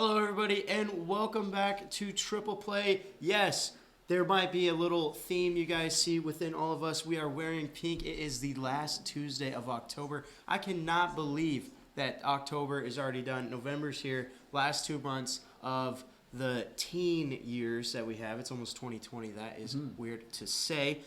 Hello, everybody, and welcome back to Triple Play. Yes, there might be a little theme you guys see within all of us. We are wearing pink. It is the last Tuesday of October. I cannot believe that October is already done. November's here. Last 2 months of the teen years that we have. It's almost 2020. That is weird to say.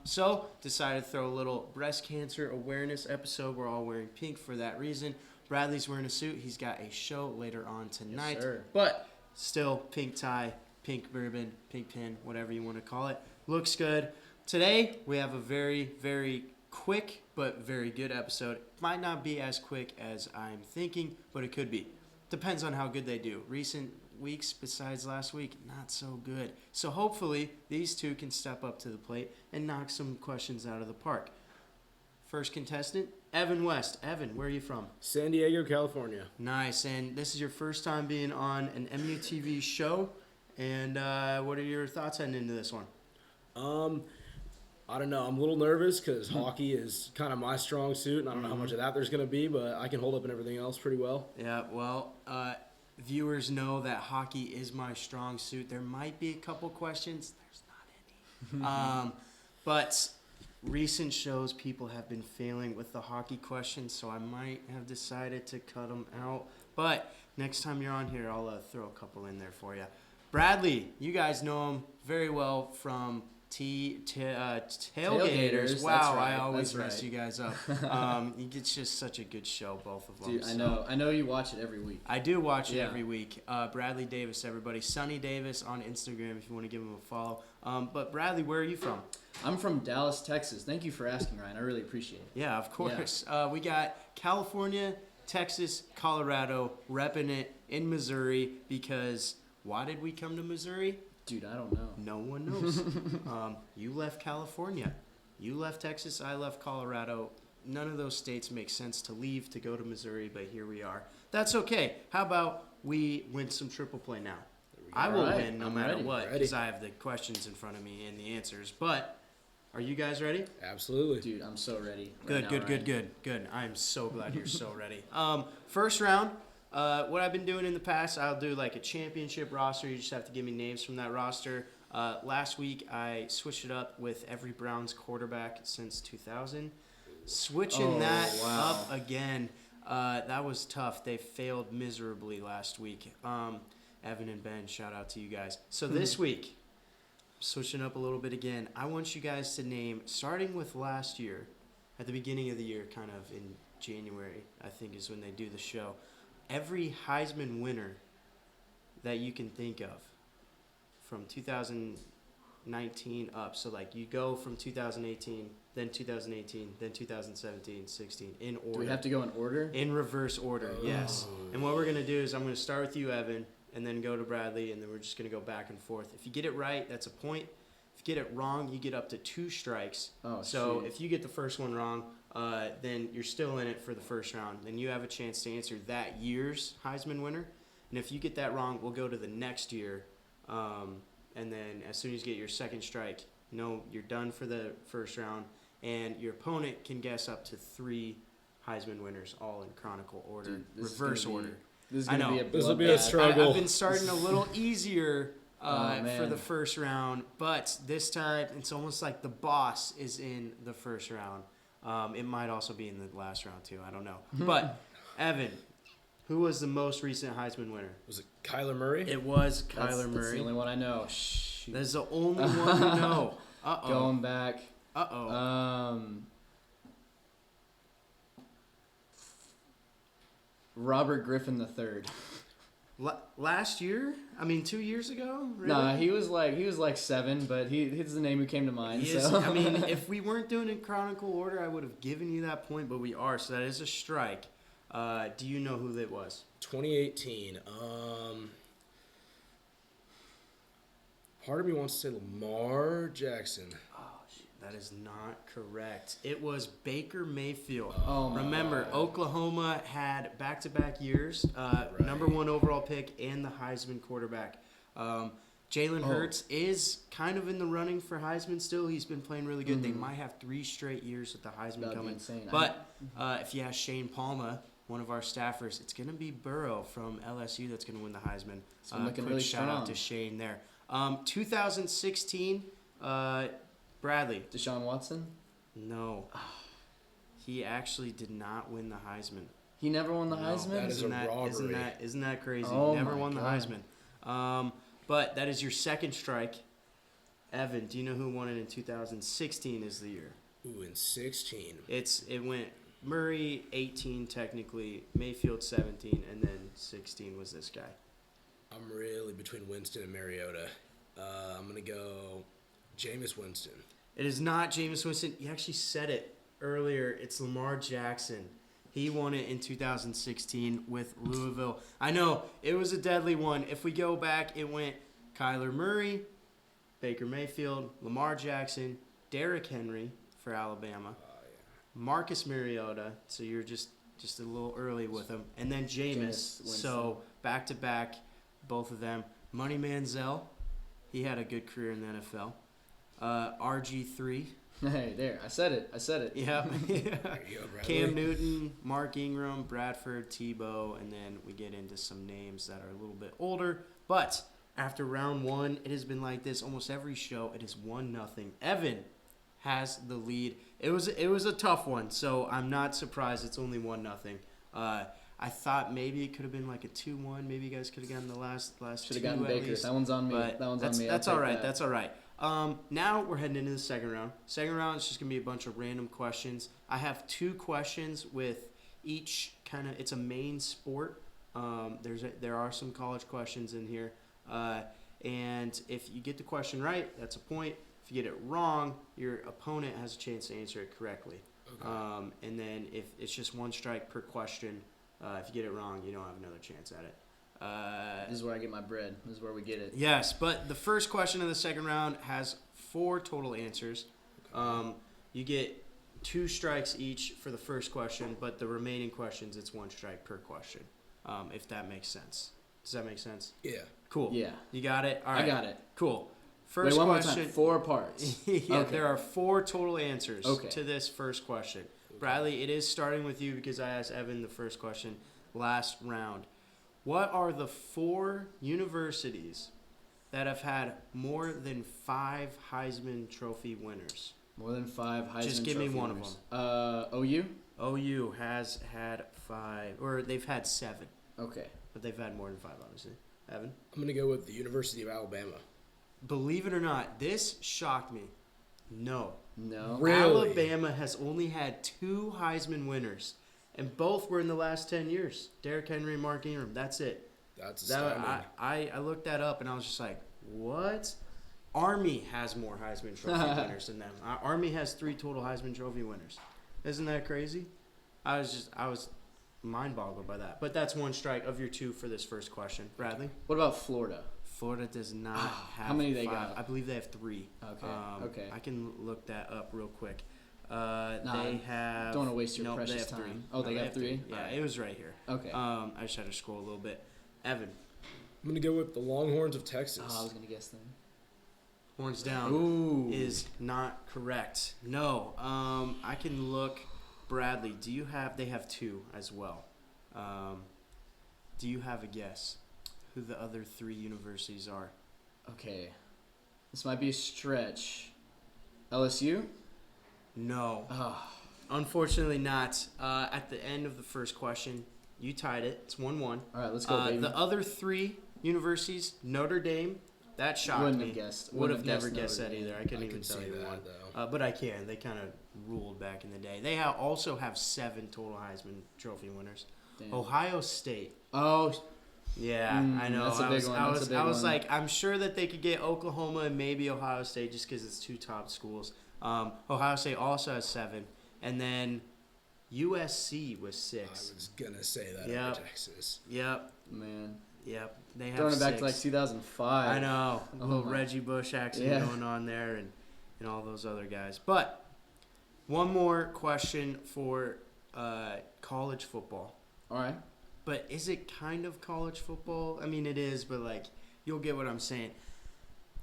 So decided to throw a little breast cancer awareness episode. We're all wearing pink for that reason. Bradley's wearing a suit. He's got a show later on tonight. Yes, but still, pink tie, pink ribbon, pink pin, whatever you want to call it. Looks good. Today, we have a very, very quick but very good episode. Might not be as quick as I'm thinking, but it could be. Depends on how good they do. Recent weeks, besides last week, not so good. So hopefully, these two can step up to the plate and knock some questions out of the park. First contestant, Evan West. Evan, where are you from? San Diego, California. Nice. And this is your first time being on an MUTV show. And what are your thoughts heading into this one? I don't know. I'm a little nervous because hockey is kind of my strong suit, and I don't know how much of that there's going to be, but I can hold up in everything else pretty well. Yeah, well, viewers know that hockey is my strong suit. There might be a couple questions. There's not any. But recent shows, people have been failing with the hockey questions, so I might have decided to cut them out. But next time you're on here, I'll throw a couple in there for you. Bradley, you guys know him very well from Tailgaters. Wow, right, I always that's mess right. you guys up. It's just such a good show, both of them. Dude, I know you watch it every week. I do watch it every week. Bradley Davis, everybody. Sonny Davis on Instagram if you want to give him a follow. But Bradley, where are you from? I'm from Dallas, Texas. Thank you for asking, Ryan. I really appreciate it. Yeah, of course. We got California, Texas, Colorado, repping it in Missouri because why did we come to Missouri? Dude, I don't know. No one knows. You left California. You left Texas. I left Colorado. None of those states make sense to leave to go to Missouri, but here we are. That's okay. How about we win some triple play now? I will win no matter what because I have the questions in front of me and the answers. But are you guys ready? Absolutely. Good, I'm so ready. Good. I'm so glad you're so ready. First round. What I've been doing in the past, I'll do like a championship roster. You just have to give me names from that roster. Last week, I switched it up with every Browns quarterback since 2000. Switching up again, that was tough. They failed miserably last week. Evan and Ben, shout out to you guys. So this week, switching up a little bit again, I want you guys to name, starting with last year, at the beginning of the year, kind of in January, I think is when they do the show, every Heisman winner that you can think of from 2019 up. So, like, you go from 2018, then 2018, then 2017, 16, in order. Do we have to go in order? In reverse order, yes. And what we're going to do is I'm going to start with you, Evan, and then go to Bradley, and then we're just going to go back and forth. If you get it right, that's a point. If you get it wrong, you get up to 2 strikes. So if you get the first one wrong, then you're still in it for the first round. Then you have a chance to answer that year's Heisman winner. And if you get that wrong, we'll go to the next year. And then as soon as you get your second strike, you're done for the first round. And your opponent can guess up to 3 Heisman winners, all in chronicle order, Dude, reverse order. This is going to be a This will be a struggle. I've been starting a little easier for the first round, but this time it's almost like the boss is in the first round. It might also be in the last round too. I don't know. But Evan, who was the most recent Heisman winner? Was it Kyler Murray? It was Kyler Murray. That's the only one I know. Shoot. That's the only one you know. Going back. Robert Griffin III. Last year? I mean, 2 years ago? Really? Nah, he was like 7, but he's the name who came to mind. So. I mean, if we weren't doing it in chronicle order, I would have given you that point, but we are, so that is a strike. Do you know who that was? 2018. Part of me wants to say Lamar Jackson. That is not correct. It was Baker Mayfield. Remember, Oklahoma had back-to-back years, number 1 overall pick and the Heisman quarterback. Jalen Hurts is kind of in the running for Heisman still. He's been playing really good. They might have 3 straight years with the Heisman coming. Insane. But if you ask Shane Palma, one of our staffers. It's going to be Burrow from LSU that's going to win the Heisman. It's been looking Quick really shout out strong. to Shane there. 2016, Bradley. Deshaun Watson. No. He actually did not win the Heisman. He never won the No, Heisman. that is a robbery. Isn't that crazy? Oh Never my won the God. Heisman. But that is your second strike. Evan, do you know who won it in 2016 is the year? Ooh, in 16. It went Murray 18 technically, Mayfield 17, and then 16 was this guy. I'm really between Winston and Mariota. I'm going to go Jameis Winston. It is not Jameis Winston. You actually said it earlier. It's Lamar Jackson. He won it in 2016 with Louisville. I know, it was a deadly one. If we go back, it went Kyler Murray, Baker Mayfield, Lamar Jackson, Derrick Henry for Alabama, Marcus Mariota, so you're just a little early with him, and then Jameis. Winston. So back-to-back, both of them. Money Manziel, he had a good career in the NFL. RG3. Hey, there. I said it. Yeah. There you go, Bradley. Cam Newton, Mark Ingram, Bradford, Tebow, and then we get into some names that are a little bit older. But after round one, it has been like this almost every show. It is 1-0. Evan has the lead. It was a tough one, so I'm not surprised it's only 1-0. I thought maybe it could have been like a 2-1. Maybe you guys could have gotten the last Should two have gotten at Baker. least. That one's on me. But That one's that's, on me. That's I'll all take right. that. That's all right. Now we're heading into the second round. Second round is just gonna be a bunch of random questions. I have 2 questions with each kind of. It's a main sport. There are some college questions in here, and if you get the question right, that's a point. If you get it wrong, your opponent has a chance to answer it correctly. Okay. And then if it's just 1 strike per question, if you get it wrong, you don't have another chance at it. This is where I get my bread. This is where we get it. Yes, but the first question of the second round has 4 total answers. You get 2 strikes each for the first question, but the remaining questions, it's 1 strike per question, if that makes sense. Does that make sense? Yeah. Cool. Yeah. You got it? All right. I got it. Cool. Wait, First one more question. time. 4 parts. Yeah, Okay. there are 4 total answers Okay. to this first question. Bradley, it is starting with you because I asked Evan the first question last round. What are the 4 universities that have had more than 5 Heisman Trophy winners? More than 5 Heisman Just give me Trophy one of winners. them. OU? OU has had 5, or they've had 7, Okay. but they've had more than 5, obviously. Evan? I'm going to go with the University of Alabama. Believe it or not, this shocked me. No. No. Really? Alabama has only had 2 Heisman winners, and both were in the last 10 years. Derrick Henry and Mark Ingram. That's it. That's That, astounding. I looked that up, and I was just like, what? Army has more Heisman Trophy winners than them. Army has 3 total Heisman Trophy winners. Isn't that crazy? I was mind-boggled by that. But that's 1 strike of your 2 for this first question. Bradley? What about Florida? Florida does not have How many they 5. got? I believe they have 3. Okay. Okay. I can look that up real quick. Nah, They have. don't wanna waste your nope, precious they have 3. time. Oh, they got 3? Yeah, Alright. it was right here. Okay. I just had to scroll a little bit. Evan, I'm going to go with the Longhorns of Texas. Oh, I was going to guess them. horns down. Ooh. Is not correct. No. I can look. Bradley, do you have? They have 2 as well. Do you have a guess who the other 3 universities are? Okay. This might be a stretch. LSU? No. Oh. Unfortunately not. At the end of the first question, you tied it. It's 1-1. All right, let's go, baby. The other 3 universities, Notre Dame, that shocked Wouldn't me. have guessed. Would Wouldn't have have never guessed guessed Notre that Dame. either. I couldn't I even could tell see you that, one. though. But I can. They kind of ruled back in the day. They also have 7 total Heisman Trophy winners. Damn. Ohio State. Oh, Yeah, I know. that's a big one. That's a big I was one. like, I'm sure that they could get Oklahoma and maybe Ohio State just because it's 2 top schools. Ohio State also has 7, and then USC was I 6. was going to say that Yep. over Texas. Yep, man. yep. They have Throwing it 6. back to like 2005. I know. A Oh little my. Reggie Bush accident Yeah. going on there and all those other guys. But one more question for college football. All right. But is it kind of college football? I mean, it is, but, like, you'll get what I'm saying.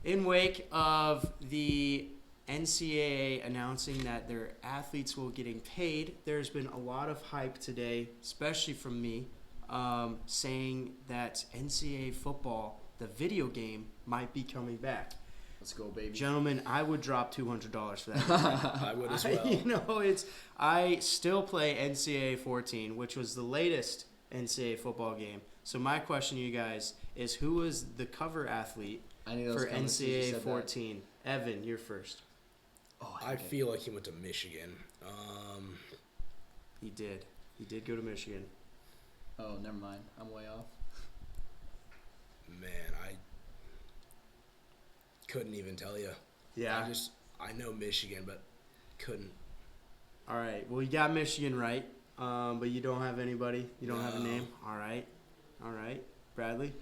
In wake of the NCAA announcing that their athletes will getting paid. There's been a lot of hype today, especially from me, saying that NCAA football, the video game, might be coming back. Let's go, baby. Gentlemen, I would drop $200 for that. I would as well. I still play NCAA 14, which was the latest NCAA football game. So my question to you guys is, who was the cover athlete I knew those for comments as you NCAA said 14? Evan, you're first. Oh, I feel like he went to Michigan. He did. He did go to Michigan. Oh, never mind. I'm way off. Man, I couldn't even tell you. Yeah. I know Michigan, but couldn't. All right. Well, you got Michigan right, but you don't have anybody. You don't have a name. All right. Bradley?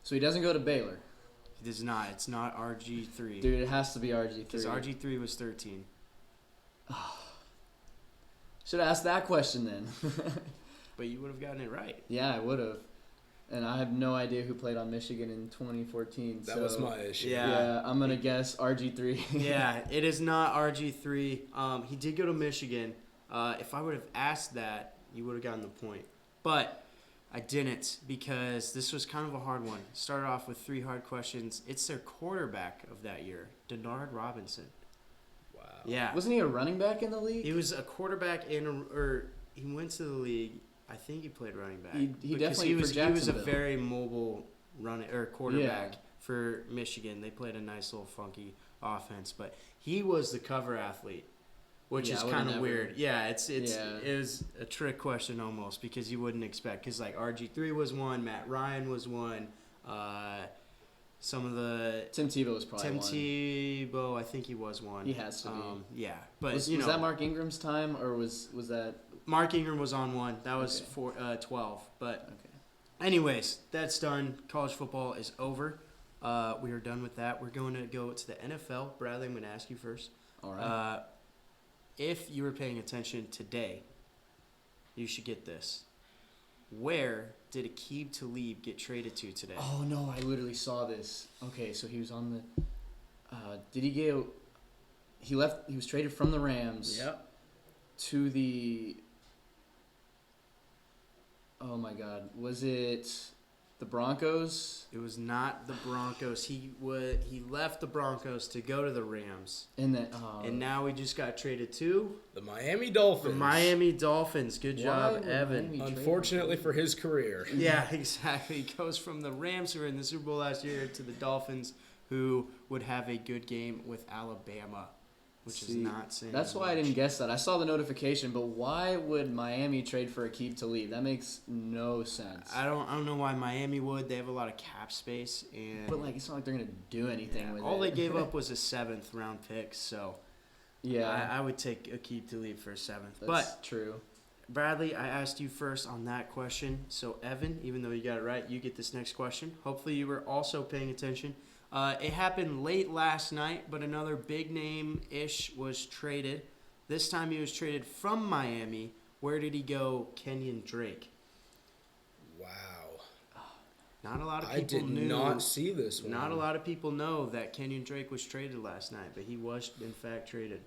So he doesn't go to Baylor. He does not. It's not RG3. Dude, it has to be RG3. Because RG3 was 13. Should have asked that question then. But you would have gotten it right. Yeah, I would have. And I have no idea who played on Michigan in 2014. That was my issue. Yeah, I'm going to guess RG3. Yeah, it is not RG3. He did go to Michigan. If I would have asked that, you would have gotten the point. But I didn't, because this was kind of a hard one. Started off with 3 hard questions. It's their quarterback of that year, Denard Robinson. Wow. Yeah. Wasn't he a running back in the league? He was a quarterback he went to the league. I think he played running back. He because definitely he was for a Jacksonville. very mobile quarterback Yeah. for Michigan. They played a nice little funky offense, but he was the cover athlete, which Yeah, is I would've kind of never- weird. Yeah, it Yeah. was a trick question almost, because you wouldn't expect, because like RG3 was one, Matt Ryan was one, some of the Tim Tebow was probably Tim one. Tebow, I think he was one. He has to be. Yeah, but Was that Mark Ingram's time, or was that... Mark Ingram was on one. That was Okay. 12. But Okay. anyways, that's done. College football is over. We are done with that. We're going to go to the NFL. Bradley, I'm going to ask you first. All right. If you were paying attention today, you should get this. Where did Aqib Talib get traded to today? Oh, no, I literally saw this. Okay, so he was on the... did he get... He was traded from the Rams to the... Oh, my God. Was it the Broncos? It was not the Broncos. He left the Broncos to go to the Rams. And now he just got traded to The Miami Dolphins. the Miami Dolphins. Good Why job, would Evan. Miami trade Unfortunately for his career. Yeah, exactly. He goes from the Rams, who were in the Super Bowl last year, to the Dolphins, who would have a good game with Alabama, which is See, not saying That's why I much. didn't guess that. I saw the notification, but why would Miami trade for Aqib Talib? That makes no sense. I don't know why Miami would. They have a lot of cap space, and But it's not like they're gonna do anything with all it. they gave up was a 7th round pick. So Yeah, I would take Aqib Talib for a 7th. that's But true. Bradley, I asked you first on that question. So Evan, even though you got it right, you get this next question. Hopefully you were also paying attention. It happened late last night, but another big name-ish was traded. This time he was traded from Miami. Where did he go? Kenyon Drake. Wow. Not a lot of I people did knew. not see this one. Not a lot of people know that Kenyon Drake was traded last night, but he was in fact traded.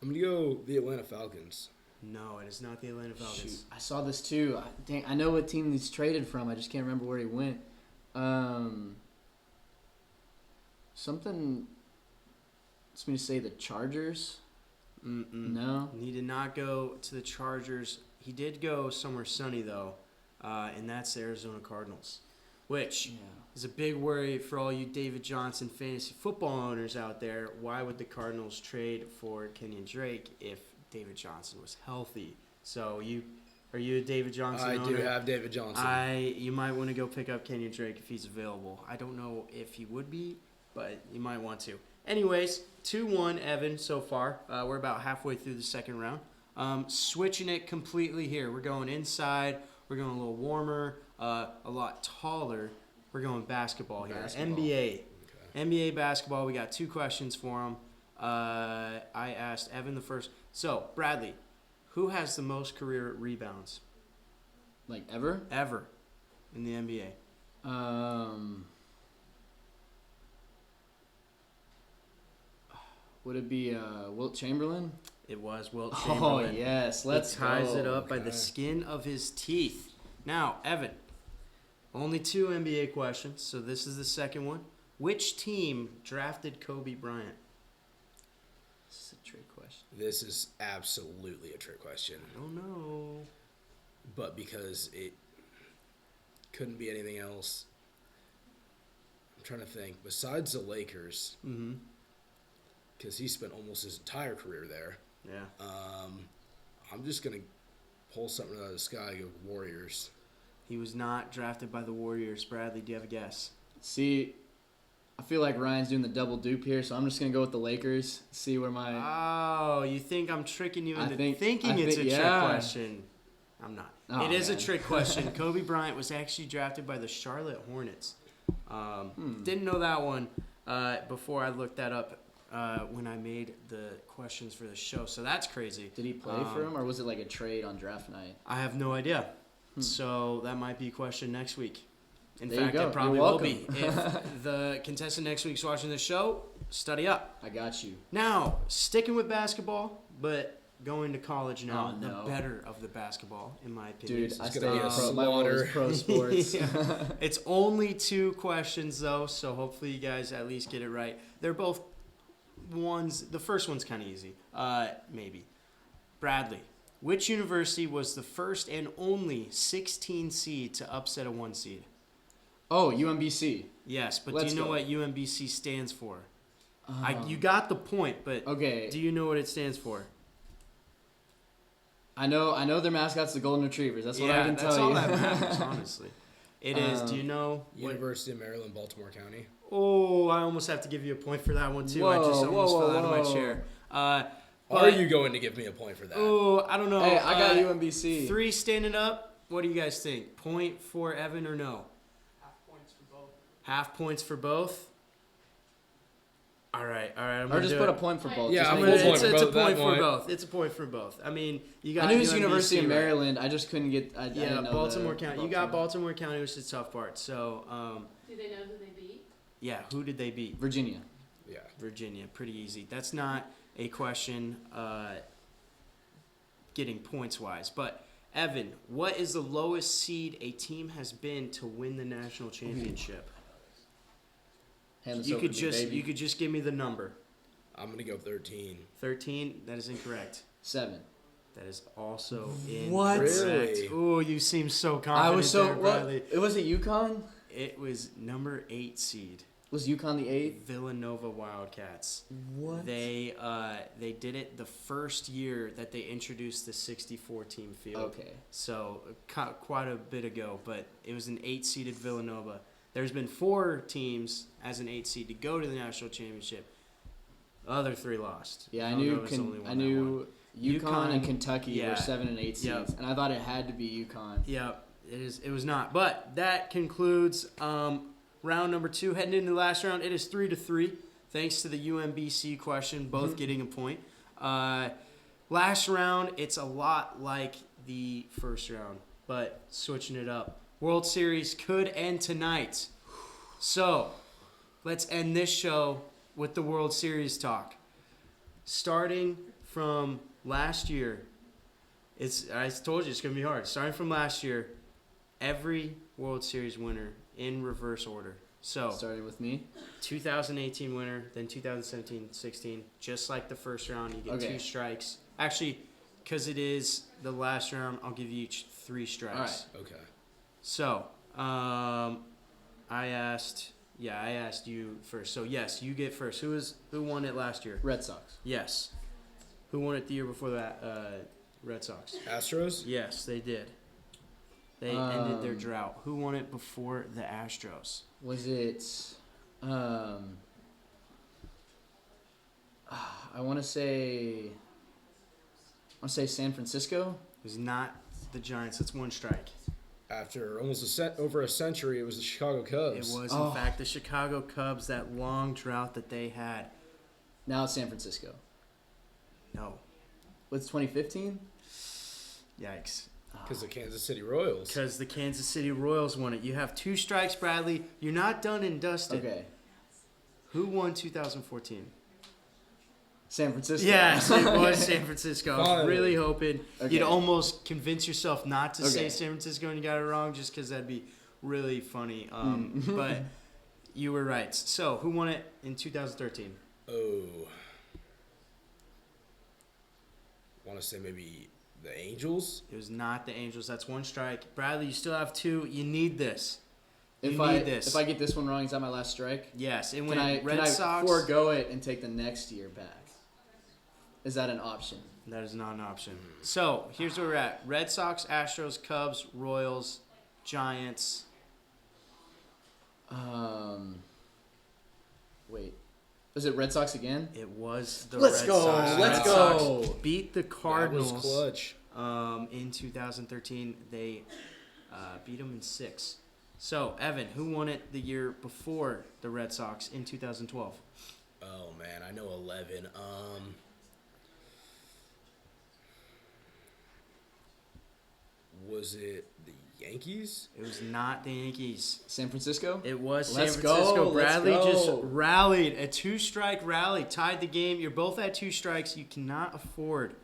I'm going to go the Atlanta Falcons. No, it is not the Atlanta Falcons. Shoot, I saw this too. I know what team he's traded from. I just can't remember where he went. Something. It's me to say the Chargers. No. He did not go to the Chargers. He did go somewhere sunny, though, and that's the Arizona Cardinals, which Yeah. is a big worry for all you David Johnson fantasy football owners out there. Why would the Cardinals trade for Kenyon Drake if David Johnson was healthy? So are you a David Johnson I owner? do have David Johnson. You might want to go pick up Kenyon Drake if he's available. I don't know if he would be, but you might want to. Anyways, 2-1 Evan so far. We're about halfway through the second round. Switching it completely here. We're going inside. We're going a little warmer, a lot taller. We're going basketball here. Basketball. NBA. NBA basketball. We got 2 questions for him. I asked Evan the first. So, Bradley, who has the most career rebounds Like ever? ever in the NBA? Would it be Wilt Chamberlain? It was Wilt Oh, Chamberlain. yes. Let's He ties go. it up by the Okay. skin of his teeth. Now, Evan, only 2 NBA questions, so this is the second one. Which team drafted Kobe Bryant? This is a trick question. This is absolutely a trick question. I don't know. But because it couldn't be anything else, I'm trying to think. Besides the Lakers, Mm-hmm. because he spent almost his entire career there, Yeah. I'm just going to pull something out of the sky and go Warriors. He was not drafted by the Warriors. Bradley, do you have a guess? See, I feel like Ryan's doing the double dupe here, so I'm just gonna go with the Lakers. See where my Oh, you think I'm tricking you I into think- thinking I it's think- a trick yeah. question? I'm not. Oh, it is a man. trick question. Kobe Bryant was actually drafted by the Charlotte Hornets. Didn't know that one before I looked that up when I made the questions for the show. So that's crazy. did he play for him, or was it like a trade on draft night? I have no idea. So that might be a question next week. In There you fact, go. it probably You're will be. welcome. If the contestant next week's watching the show, study up. I got you. Now, sticking with basketball, but going to college now, Oh, no. the better of the basketball, in my opinion. Dude, I gonna stay be a pro. My world is slaughter. pro sports. Yeah. It's only 2 questions, though, so hopefully you guys at least get it right. They're both ones. The first one's kind of easy. Maybe. Bradley, which university was the first and only 16 seed to upset a 1 seed? Oh, UMBC. Yes, but Let's do you know go. what UMBC stands for? You got the point, but Okay. do you know what it stands for? I know their mascot's the Golden Retrievers. That's what I can that's tell all you. that matters, honestly. It is. Do you know? What, University of Maryland, Baltimore County. oh, I almost have to give you a point for that one too. I just Whoa, almost whoa, fell out of my whoa. chair. Are But- you going to give me a point for that? Oh, I don't know. Hey, I got UMBC. 3 standing up. What do you guys think? Point for Evan or no? Half points for both. All right. I'm Or gonna just do put it. a point for both. Yeah, Just I'm make gonna- it- It's point for a both, that point for point. both. It's a point for both. I mean, you got. I knew it was UMBC University of right. Maryland. I just couldn't get. I Yeah, didn't know Baltimore the County. You got Baltimore County, which is the tough part. So, Do they know who they beat? yeah, who did they beat? Virginia. Yeah. Virginia. Pretty easy. That's not a question getting points wise. But, Evan, what is the lowest seed a team has been to win the national championship? Hand this You over could to me, just baby. you could just give me the number. I'm going to go 13. 13. That is incorrect. 7. That is also What? incorrect. Really? Ooh, you seem so confident. I was so. there, What? Bradley. It was it UConn? It was number 8 seed. Was UConn the 8th? Villanova Wildcats. What? They did it the first year that they introduced the 64 team field. Okay. So quite a bit ago, but it was an 8-seeded Villanova. There's been 4 teams as an 8 seed to go to the national championship. Other 3 lost. Yeah, Villanova's the only one that won. UConn and Kentucky yeah. were 7 and 8 seeds, Yep. and I thought it had to be UConn. Yep, it is. It was not. But that concludes round number 2. Heading into the last round, it is 3-3. Thanks to the UMBC question, both getting a point. Last round, it's a lot like the first round, but switching it up. World Series could end tonight. So, let's end this show with the World Series talk. Starting from last year, I told you it's going to be hard. Starting from last year, every World Series winner in reverse order. So, Starting with me. 2018 winner, then 2017-16, just like the first round, you get Okay. 2 strikes. Actually, because it is the last round, I'll give you each 3 strikes. All Okay. So, I asked you first. So, yes, you get first. Who won it last year? Red Sox. Yes. Who won it the year before that? Red Sox. Astros? Yes, they did. They ended their drought. Who won it before the Astros? Was it? I want to say. San Francisco. It was not the Giants. That's 1 strike. After almost over a century, it was the Chicago It Cubs. was, Oh. in fact, the Chicago Cubs, that long drought that they had. Now it's San Francisco. No. What's 2015? Yikes. Because the Kansas City Royals. Because the Kansas City Royals won it. You have 2 strikes, Bradley. You're not done and dusted. Okay. Who won 2014? San Francisco. Yes, it was San Francisco. I was Finally. really hoping Okay. you'd almost convince yourself not to say Okay. San Francisco and you got it wrong, just because that'd be really funny. But you were right. So, who won it in 2013? Oh. Want to say maybe the Angels? It was not the Angels. That's one strike. Bradley, you still have 2. You need this. If You I need this. if I get this one wrong, is that my last strike? Yes, it Can went I Red can I Sox. forego it and take the next year back? Is that an option? That is not an option. So, here's where we're at. Red Sox, Astros, Cubs, Royals, Giants. Wait. Was it Red Sox again? It was the Let's Red go, Sox. let's Red go. Sox beat the That Cardinals. was clutch. In 2013. They beat them in 6. So, Evan, who won it the year before the Red Sox in 2012? Oh man, I know 11. Was it the Yankees? It was not the Yankees. San Francisco? It was Let's San go, Francisco. let's Bradley go. just rallied. A 2-strike rally. Tied the game. You're both at 2 strikes. You cannot afford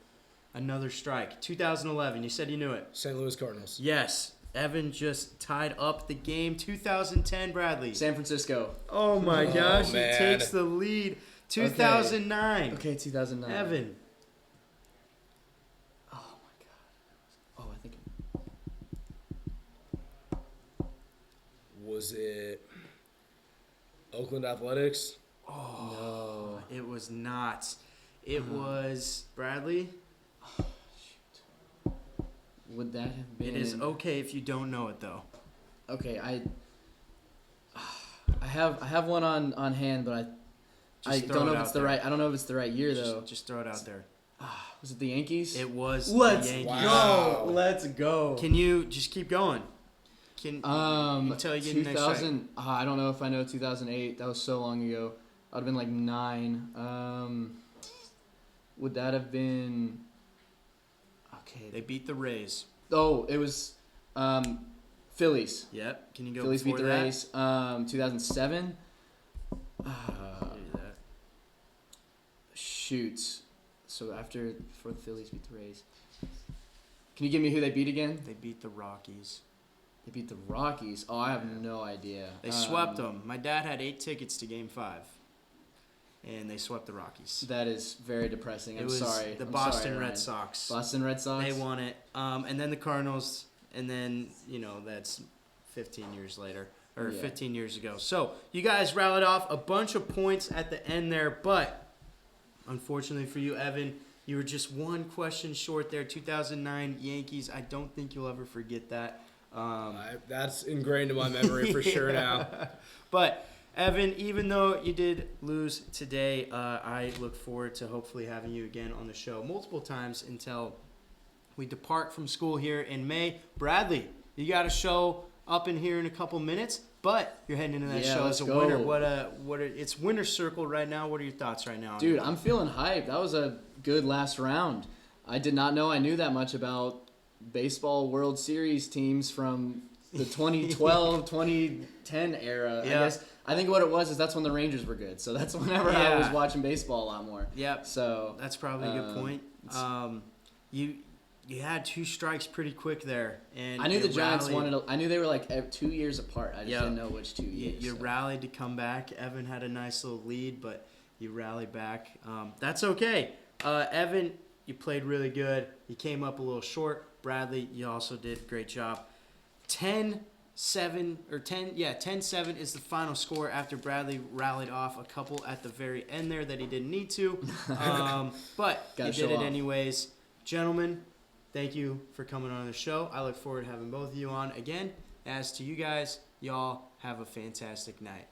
another strike. 2011. You said you knew it. St. Louis Cardinals. Yes. Evan just tied up the game. 2010, Bradley. San Francisco. Oh my gosh. He man. takes the lead. 2009. Okay, 2009. Evan. Oh my god. Oh, I think. Was it Oakland Athletics? No. It was not. It was Bradley. Would that have been? It is okay if you don't know it though. Okay, I have one on hand, but I Just throw don't know it if it's out the there. right. I don't know if it's the right year though. Just throw it out there. Was it the Yankees? It was Let's the Yankees. Wow. go. Let's go. Can you just keep going? Until you get the next strike. 2000. I don't know if I know 2008. That was so long ago. I'd have been like 9. Would that have been? Okay. They beat the Rays. Oh, it was Phillies. Yep. Can you go Phillies beat before the that? Rays. 2007. Do that. Shoot. So before the Phillies beat the Rays. Can you give me who they beat again? They beat the Rockies. They beat the Rockies. Oh, I have no idea. They swept them. My dad had 8 tickets to Game 5, and they swept the Rockies. That is very depressing. It I'm was sorry. the I'm Boston sorry, Red Ryan. Sox. Boston Red Sox. They won it. And then the Cardinals, and then, that's 15 years later, or Yeah. 15 years ago. So you guys rallied off a bunch of points at the end there, but unfortunately for you, Evan, you were just one question short there. 2009 Yankees. I don't think you'll ever forget that. That's ingrained in my memory for sure now. But Evan, even though you did lose today, I look forward to hopefully having you again on the show multiple times until we depart from school here in May. Bradley, you got a show up in here in a couple minutes, but you're heading into that Yeah, show let's as a go. winner. It's winter circle right now. What are your thoughts right now? Dude, I'm feeling hyped. That was a good last round. I did not know I knew that much about baseball World Series teams from the 2012, 2010 era. Yeah. I think what it was is that's when the Rangers were good. So that's whenever I was watching baseball a lot more. Yep. So That's probably a good point. You had 2 strikes pretty quick there, and I knew you the Giants rallied. I knew they were like 2 years apart. I just Yeah. didn't know which 2 You, years. you so. rallied to come back. Evan had a nice little lead, but you rallied back. That's okay. Evan, you played really good. You came up a little short. Bradley, you also did a great job. 10-7 is the final score after Bradley rallied off a couple at the very end there that he didn't need to. But Gotta you show did it off. anyways. Gentlemen, thank you for coming on the show. I look forward to having both of you on again. As to you guys, y'all have a fantastic night.